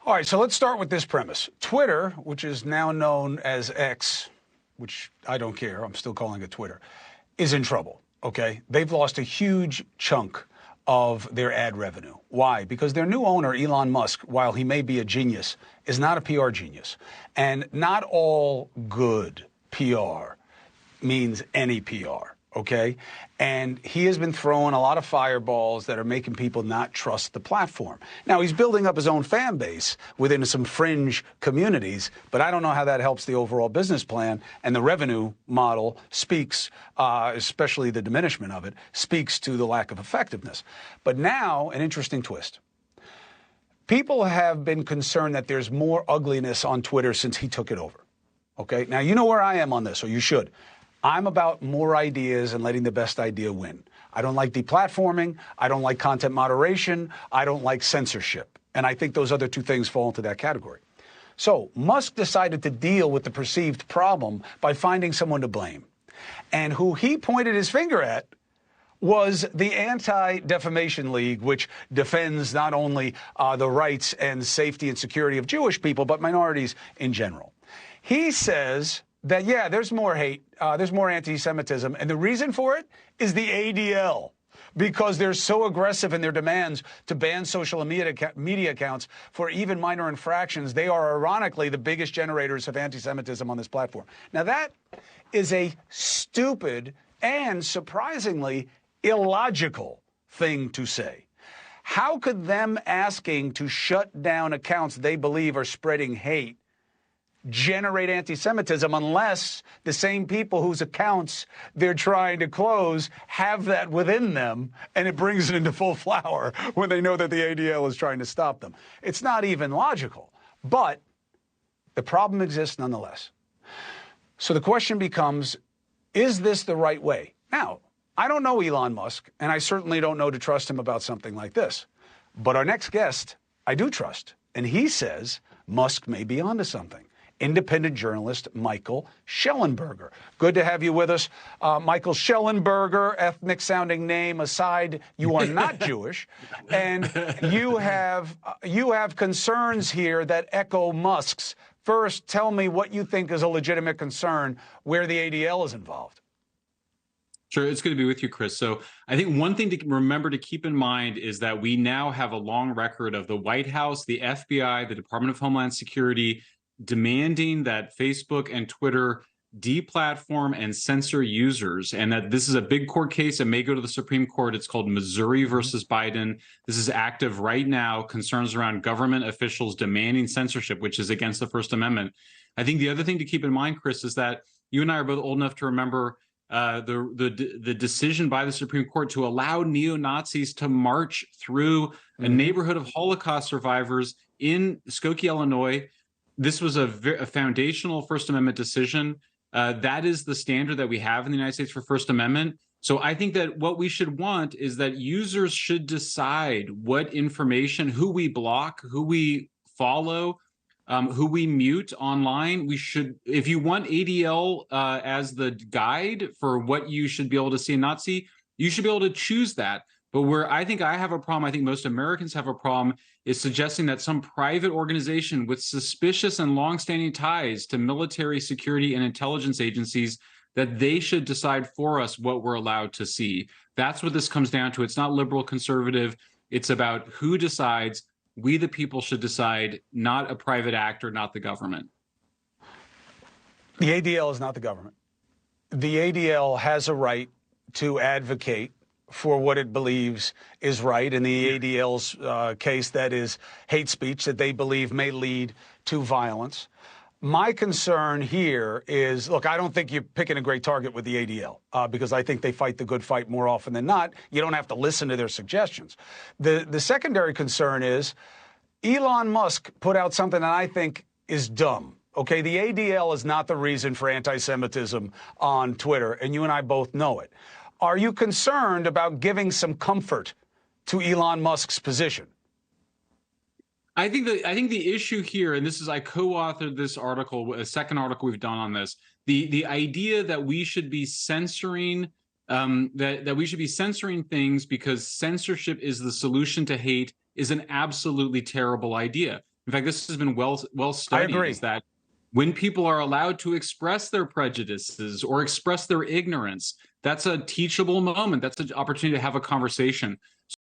All right, so let's start with this premise. Twitter, which is now known as X, which I don't care, I'm still calling it Twitter, is in trouble, okay? They've lost a huge chunk of their ad revenue. Why? Because their new owner, Elon Musk, while he may be a genius, is not a PR genius. And not all good PR means any PR. Okay. And he has been throwing a lot of fireballs that are making people not trust the platform. Now, he's building up his own fan base within some fringe communities, but I don't know how that helps the overall business plan. And the revenue model speaks, especially the diminishment of it, speaks to the lack of effectiveness. But now, an interesting twist. People have been concerned that there's more ugliness on Twitter since he took it over. Okay. Now, you know where I am on this, or you should. I'm about more ideas and letting the best idea win. I don't like deplatforming. I don't like content moderation. I don't like censorship. And I think those other two things fall into that category. So Musk decided to deal with the perceived problem by finding someone to blame. And who he pointed his finger at was the Anti-Defamation League, which defends not only the rights and safety and security of Jewish people, but minorities in general. He says that, yeah, there's more hate, there's more anti-Semitism, and the reason for it is the ADL, because they're so aggressive in their demands to ban social media accounts for even minor infractions. They are, ironically, the biggest generators of anti-Semitism on this platform. Now, that is a stupid and, surprisingly, illogical thing to say. How could them asking to shut down accounts they believe are spreading hate generate anti-Semitism unless the same people whose accounts they're trying to close have that within them, and it brings it into full flower when they know that the ADL is trying to stop them? It's not even logical, but the problem exists nonetheless. So the question becomes, is this the right way? Now, I don't know Elon Musk, and I certainly don't know to trust him about something like this. But our next guest, I do trust, and he says Musk may be onto something. Independent journalist Michael Shellenberger. Good to have you with us. Michael Shellenberger, ethnic-sounding name aside, you are not Jewish, and you have concerns here that echo Musk's. First, tell me what you think is a legitimate concern where the ADL is involved. Sure, it's good to be with you, Chris. So I think one thing to remember to keep in mind is that we now have a long record of the White House, the FBI, the Department of Homeland Security demanding that Facebook and Twitter deplatform and censor users, and that this is a big court case. It may go to the Supreme Court. It's called Missouri versus Biden. This is active right now, concerns around government officials demanding censorship, which is against the First Amendment. I think the other thing to keep in mind, Chris, is that you and I are both old enough to remember the decision by the Supreme Court to allow neo-Nazis to march through a neighborhood of Holocaust survivors in Skokie, Illinois. This was a foundational First Amendment decision. That is the standard that we have in the United States for First Amendment. So I think that what we should want is that users should decide what information, who we block, who we follow, who we mute online. We should, if you want ADL as the guide for what you should be able to see and not see, you should be able to choose that. But where I think I have a problem, I think most Americans have a problem, is suggesting that some private organization with suspicious and longstanding ties to military, security, and intelligence agencies, that they should decide for us what we're allowed to see. That's what this comes down to. It's not liberal conservative. It's about who decides. We, the people, should decide, not a private actor, not the government. The ADL is not the government. The ADL has a right to advocate for what it believes is right. In the ADL's case, that is hate speech that they believe may lead to violence. My concern here is, look, I don't think you're picking a great target with the ADL because I think they fight the good fight more often than not. You don't have to listen to their suggestions. The secondary concern is Elon Musk put out something that I think is dumb. Okay, the ADL is not the reason for anti-Semitism on Twitter, and you and I both know it. Are you concerned about giving some comfort to Elon Musk's position? I think the issue here, and this is, I co-authored this article, a second article we've done on this, the idea that we should be censoring that we should be censoring things because censorship is the solution to hate is an absolutely terrible idea. In fact, this has been well I studied, agree. is that when people are allowed to express their prejudices or express their ignorance, that's a teachable moment. That's an opportunity to have a conversation.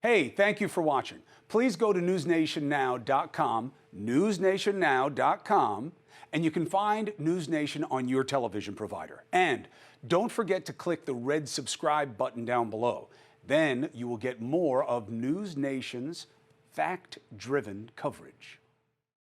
Hey, thank you for watching. Please go to newsnationnow.com, newsnationnow.com, and you can find News Nation on your television provider. And don't forget to click the red subscribe button down below. Then you will get more of News Nation's fact-driven coverage.